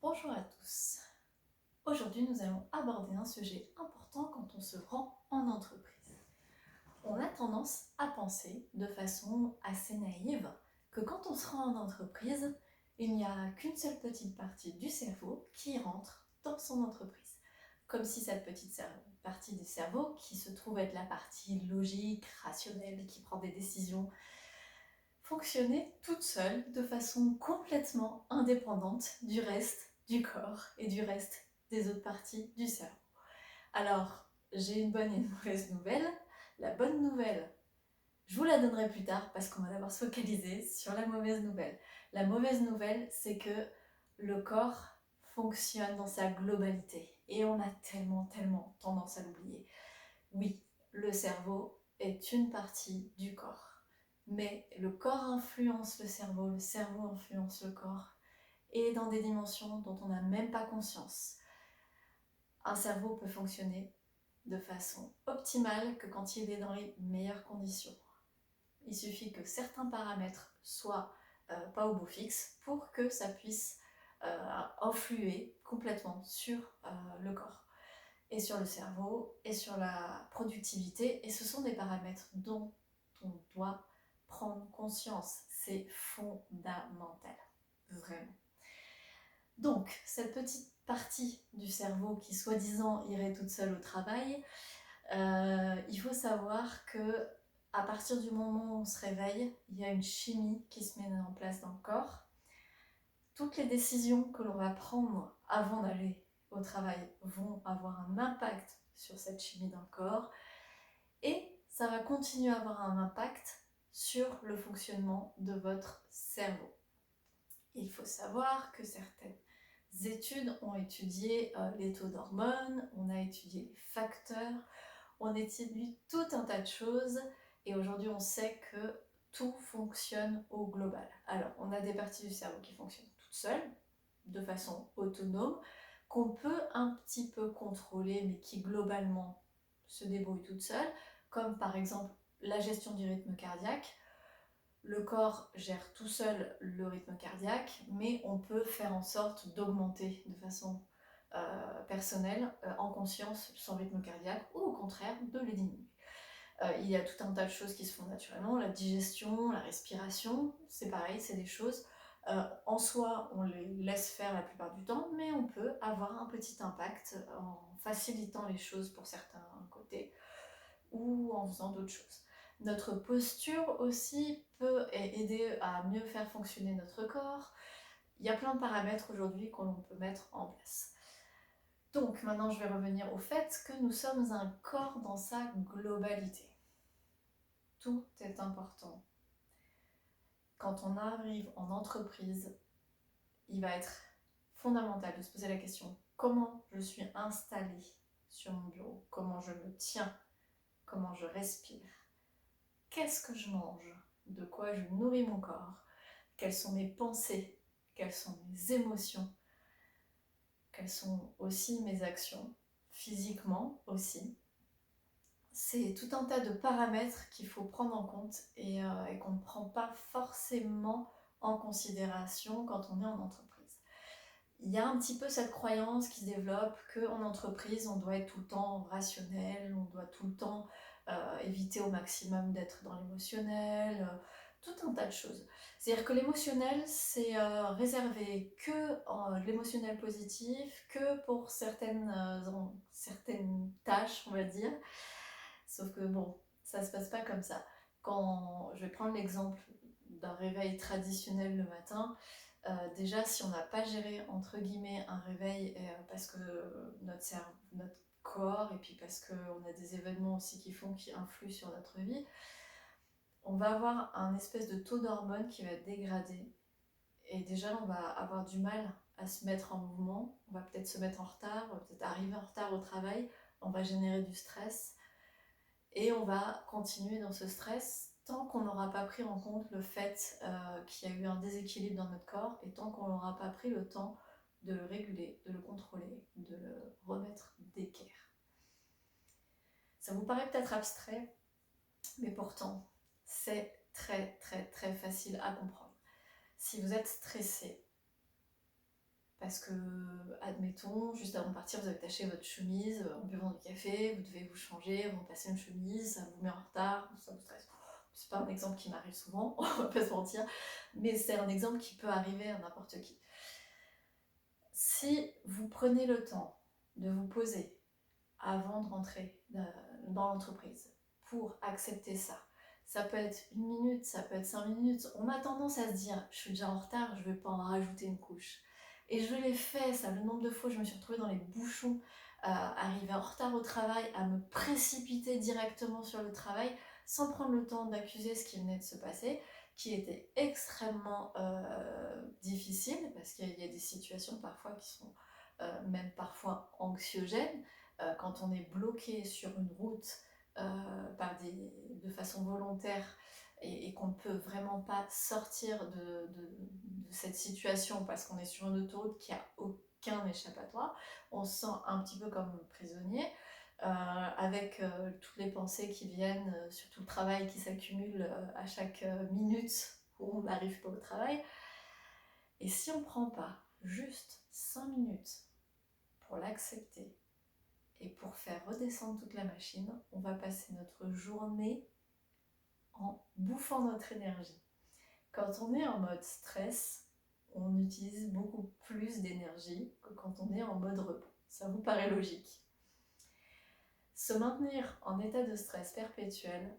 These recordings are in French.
Bonjour à tous. Aujourd'hui, nous allons aborder un sujet important quand on se rend en entreprise. On a tendance à penser de façon assez naïve que quand on se rend en entreprise, il n'y a qu'une seule petite partie du cerveau qui rentre dans son entreprise. Comme si cette petite partie du cerveau, qui se trouve être la partie logique, rationnelle, qui prend des décisions, fonctionnait toute seule de façon complètement indépendante du reste du corps et du reste des autres parties du cerveau. Alors, j'ai une bonne et une mauvaise nouvelle. La bonne nouvelle, je vous la donnerai plus tard parce qu'on va d'abord se focaliser sur la mauvaise nouvelle. La mauvaise nouvelle, c'est que le corps fonctionne dans sa globalité et on a tellement tendance à l'oublier. Oui, le cerveau est une partie du corps, mais le corps influence le cerveau influence le corps, et dans des dimensions dont on n'a même pas conscience. Un cerveau peut fonctionner de façon optimale que quand il est dans les meilleures conditions. Il suffit que certains paramètres soient pas au beau fixe pour que ça puisse influer complètement sur le corps et sur le cerveau et sur la productivité, et ce sont des paramètres dont on doit prendre conscience. C'est fondamental, vraiment. Donc, cette petite partie du cerveau qui soi-disant irait toute seule au travail, il faut savoir que à partir du moment où on se réveille, il y a une chimie qui se met en place dans le corps. Toutes les décisions que l'on va prendre avant d'aller au travail vont avoir un impact sur cette chimie dans le corps, et ça va continuer à avoir un impact sur le fonctionnement de votre cerveau. Il faut savoir que certaines études ont étudié les taux d'hormones, on a étudié les facteurs, on étudie tout un tas de choses, et aujourd'hui on sait que tout fonctionne au global. Alors, on a des parties du cerveau qui fonctionnent toutes seules, de façon autonome, qu'on peut un petit peu contrôler, mais qui globalement se débrouillent toutes seules, comme par exemple la gestion du rythme cardiaque. Le corps gère tout seul le rythme cardiaque, mais on peut faire en sorte d'augmenter de façon personnelle, en conscience, son rythme cardiaque, ou au contraire de le diminuer. Il y a tout un tas de choses qui se font naturellement, la digestion, la respiration, c'est pareil, c'est des choses, en soi, on les laisse faire la plupart du temps, mais on peut avoir un petit impact en facilitant les choses pour certains côtés, ou en faisant d'autres choses. Notre posture aussi peut aider à mieux faire fonctionner notre corps. Il y a plein de paramètres aujourd'hui qu'on peut mettre en place. Donc maintenant je vais revenir au fait que nous sommes un corps dans sa globalité. Tout est important. Quand on arrive en entreprise, il va être fondamental de se poser la question: comment je suis installée sur mon bureau? Comment je me tiens? Comment je respire? Qu'est-ce que je mange? De quoi je nourris mon corps? Quelles sont mes pensées? Quelles sont mes émotions? Quelles sont aussi mes actions? Physiquement aussi. C'est tout un tas de paramètres qu'il faut prendre en compte, et qu'on ne prend pas forcément en considération quand on est en entreprise. Il y a un petit peu cette croyance qui se développe qu'en entreprise, on doit être tout le temps rationnel, on doit tout le temps éviter au maximum d'être dans l'émotionnel, tout un tas de choses. C'est-à-dire que l'émotionnel, c'est réservé que l'émotionnel positif, que pour certaines tâches, on va dire. Sauf que bon, ça se passe pas comme ça. Quand je vais prendre l'exemple d'un réveil traditionnel le matin, déjà si on n'a pas géré entre guillemets un réveil, parce que notre corps, et puis parce qu'on a des événements aussi qui influent sur notre vie, on va avoir un espèce de taux d'hormones qui va être dégradé, et déjà on va avoir du mal à se mettre en mouvement, on va peut-être se mettre en retard, on va peut-être arriver en retard au travail, on va générer du stress, et on va continuer dans ce stress tant qu'on n'aura pas pris en compte le fait qu'il y a eu un déséquilibre dans notre corps, et tant qu'on n'aura pas pris le temps de le réguler, de le contrôler, de le remettre d'équerre. Ça vous paraît peut-être abstrait, mais pourtant, c'est très facile à comprendre. Si vous êtes stressé, Parce que, admettons, juste avant de partir, vous avez taché votre chemise en buvant du café, vous devez vous changer, repasser une chemise, ça vous met en retard, ça vous stresse. C'est pas un exemple qui m'arrive souvent, on va pas se mentir, mais c'est un exemple qui peut arriver à n'importe qui. Si vous prenez le temps de vous poser avant de rentrer dans l'entreprise pour accepter ça, ça peut être 1 minute, ça peut être 5 minutes. On a tendance à se dire, je suis déjà en retard, je vais pas en rajouter une couche. Et je l'ai fait, ça, le nombre de fois je me suis retrouvée dans les bouchons, arrivée en retard au travail, à me précipiter directement sur le travail, sans prendre le temps d'accuser ce qui venait de se passer, qui était extrêmement difficile, parce qu'il y a des situations parfois qui sont même parfois anxiogènes, quand on est bloqué sur une route de façon volontaire et qu'on ne peut vraiment pas sortir de cette situation parce qu'on est sur une autoroute qui a aucun échappatoire, on se sent un petit peu comme prisonnier, avec toutes les pensées qui viennent sur tout le travail qui s'accumule à chaque minute où on n'arrive pas au travail. Et si on ne prend pas juste 5 minutes pour l'accepter et pour faire redescendre toute la machine, on va passer notre journée en bouffant notre énergie. Quand on est en mode stress, on utilise beaucoup plus d'énergie que quand on est en mode repos. Ça vous paraît logique? Se maintenir en état de stress perpétuel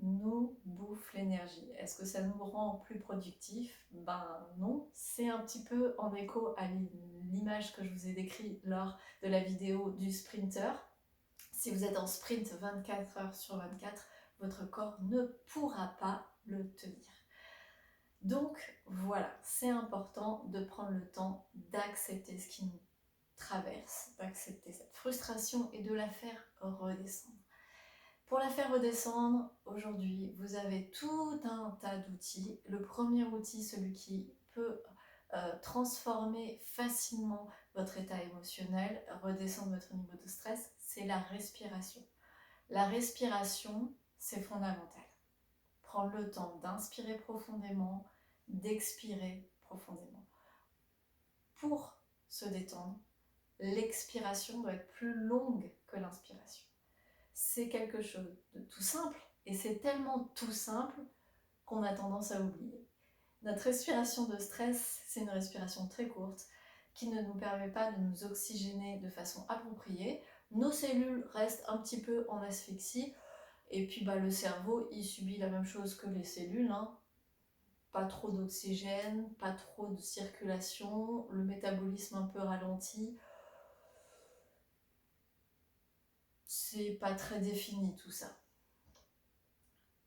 nous bouffe l'énergie. Est-ce que ça nous rend plus productifs? Ben non, c'est un petit peu en écho à l'image que je vous ai décrite lors de la vidéo du sprinter. Si vous êtes en sprint 24 heures sur 24, votre corps ne pourra pas le tenir. Donc voilà, c'est important de prendre le temps d'accepter ce qui nous traverse, d'accepter cette frustration et de la faire redescendre. Pour la faire redescendre, aujourd'hui, vous avez tout un tas d'outils. Le premier outil, celui qui peut transformer facilement votre état émotionnel, redescendre votre niveau de stress, c'est la respiration. La respiration, c'est fondamental. Prendre le temps d'inspirer profondément, d'expirer profondément. Pour se détendre, l'expiration doit être plus longue que l'inspiration. C'est quelque chose de tout simple, et c'est tellement tout simple qu'on a tendance à oublier. Notre respiration de stress, c'est une respiration très courte qui ne nous permet pas de nous oxygéner de façon appropriée. Nos cellules restent un petit peu en asphyxie, et puis le cerveau, il subit la même chose que les cellules, hein. Pas trop d'oxygène, pas trop de circulation, le métabolisme un peu ralenti. C'est pas très défini tout ça.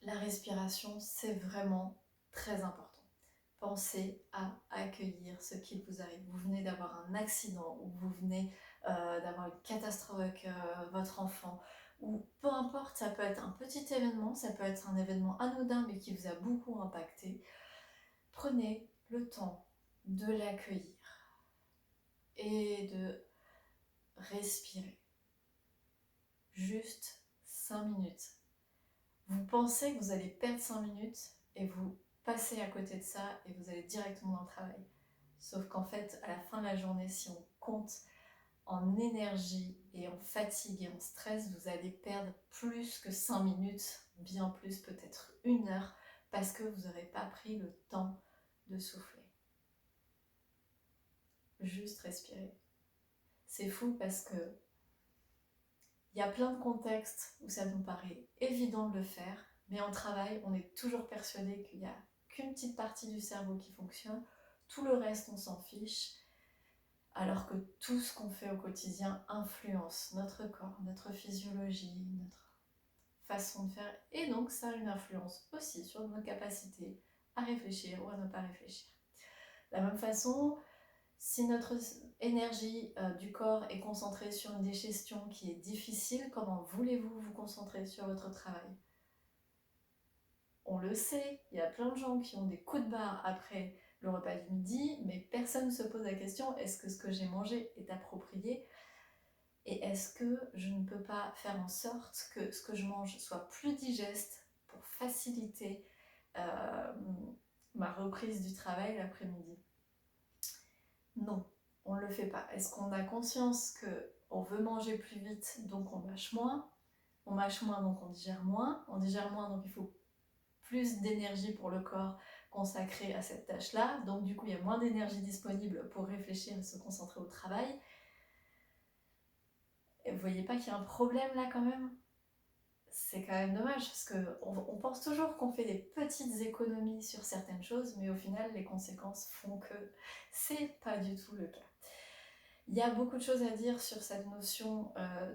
La respiration, c'est vraiment très important. Pensez à accueillir ce qui vous arrive. Vous venez d'avoir un accident, ou vous venez d'avoir une catastrophe avec votre enfant, ou peu importe, ça peut être un petit événement, ça peut être un événement anodin mais qui vous a beaucoup impacté. Prenez le temps de l'accueillir et de respirer. Juste 5 minutes. Vous pensez que vous allez perdre 5 minutes et vous passez à côté de ça et vous allez directement dans le travail. Sauf qu'en fait, à la fin de la journée, si on compte en énergie et en fatigue et en stress, vous allez perdre plus que 5 minutes, bien plus, peut-être 1 heure, parce que vous n'aurez pas pris le temps de souffler. Juste respirer. C'est fou parce que il y a plein de contextes où ça nous paraît évident de le faire, mais en travail, on est toujours persuadé qu'il n'y a qu'une petite partie du cerveau qui fonctionne, tout le reste on s'en fiche, alors que tout ce qu'on fait au quotidien influence notre corps, notre physiologie, notre façon de faire, et donc ça a une influence aussi sur notre capacité à réfléchir ou à ne pas réfléchir. De la même façon, si notre énergie du corps est concentrée sur une digestion qui est difficile, comment voulez-vous vous concentrer sur votre travail? On le sait, il y a plein de gens qui ont des coups de barre après le repas du midi, mais personne ne se pose la question, est-ce que ce que j'ai mangé est approprié? Et est-ce que je ne peux pas faire en sorte que ce que je mange soit plus digeste pour faciliter ma reprise du travail l'après-midi? Non, on ne le fait pas? Est-ce qu'on a conscience qu'on veut manger plus vite, donc on mâche moins? On mâche moins, donc on digère moins, donc il faut plus d'énergie pour le corps consacrée à cette tâche-là, donc du coup il y a moins d'énergie disponible pour réfléchir et se concentrer au travail. Et vous voyez pas qu'il y a un problème là quand même? C'est quand même dommage, parce qu'on pense toujours qu'on fait des petites économies sur certaines choses, mais au final les conséquences font que c'est pas du tout le cas. Il y a beaucoup de choses à dire sur cette notion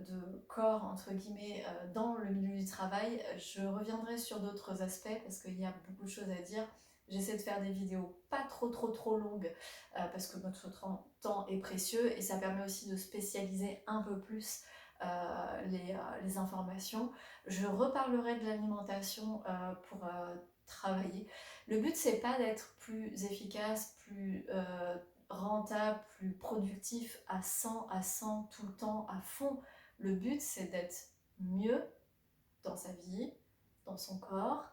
de corps, entre guillemets, dans le milieu du travail. Je reviendrai sur d'autres aspects parce qu'il y a beaucoup de choses à dire. J'essaie de faire des vidéos pas trop longues parce que notre temps est précieux et ça permet aussi de spécialiser un peu plus les informations. Je reparlerai de l'alimentation pour travailler. Le but, c'est pas d'être plus efficace, plus rentable, plus productif à 100 tout le temps, à fond. Le but, c'est d'être mieux dans sa vie, dans son corps,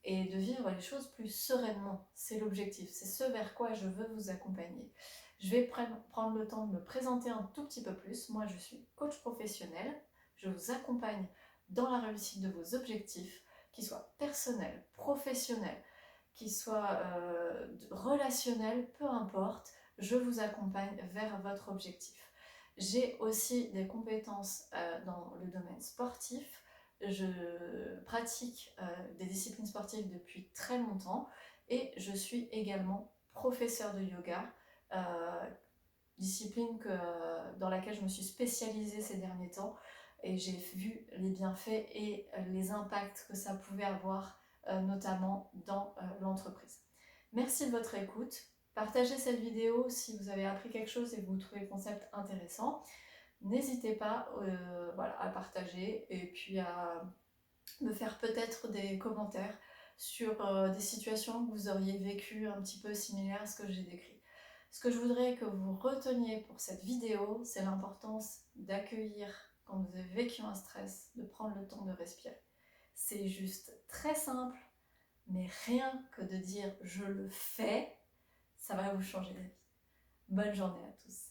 et de vivre les choses plus sereinement. C'est l'objectif, c'est ce vers quoi je veux vous accompagner. Je vais prendre le temps de me présenter un tout petit peu plus. Moi, je suis coach professionnel. Je vous accompagne dans la réussite de vos objectifs, qu'ils soient personnels, professionnels, qu'ils soient relationnels, peu importe. Je vous accompagne vers votre objectif. J'ai aussi des compétences dans le domaine sportif. Je pratique des disciplines sportives depuis très longtemps et je suis également professeure de yoga, discipline dans laquelle je me suis spécialisée ces derniers temps et j'ai vu les bienfaits et les impacts que ça pouvait avoir notamment dans l'entreprise. Merci de votre écoute. Partagez cette vidéo si vous avez appris quelque chose et que vous trouvez le concept intéressant. N'hésitez pas à partager et puis à me faire peut-être des commentaires sur des situations que vous auriez vécues un petit peu similaires à ce que j'ai décrit. Ce que je voudrais que vous reteniez pour cette vidéo, c'est l'importance d'accueillir quand vous avez vécu un stress, de prendre le temps de respirer. C'est juste très simple, mais rien que de dire « je le fais », ça va vous changer la vie. Bonne journée à tous.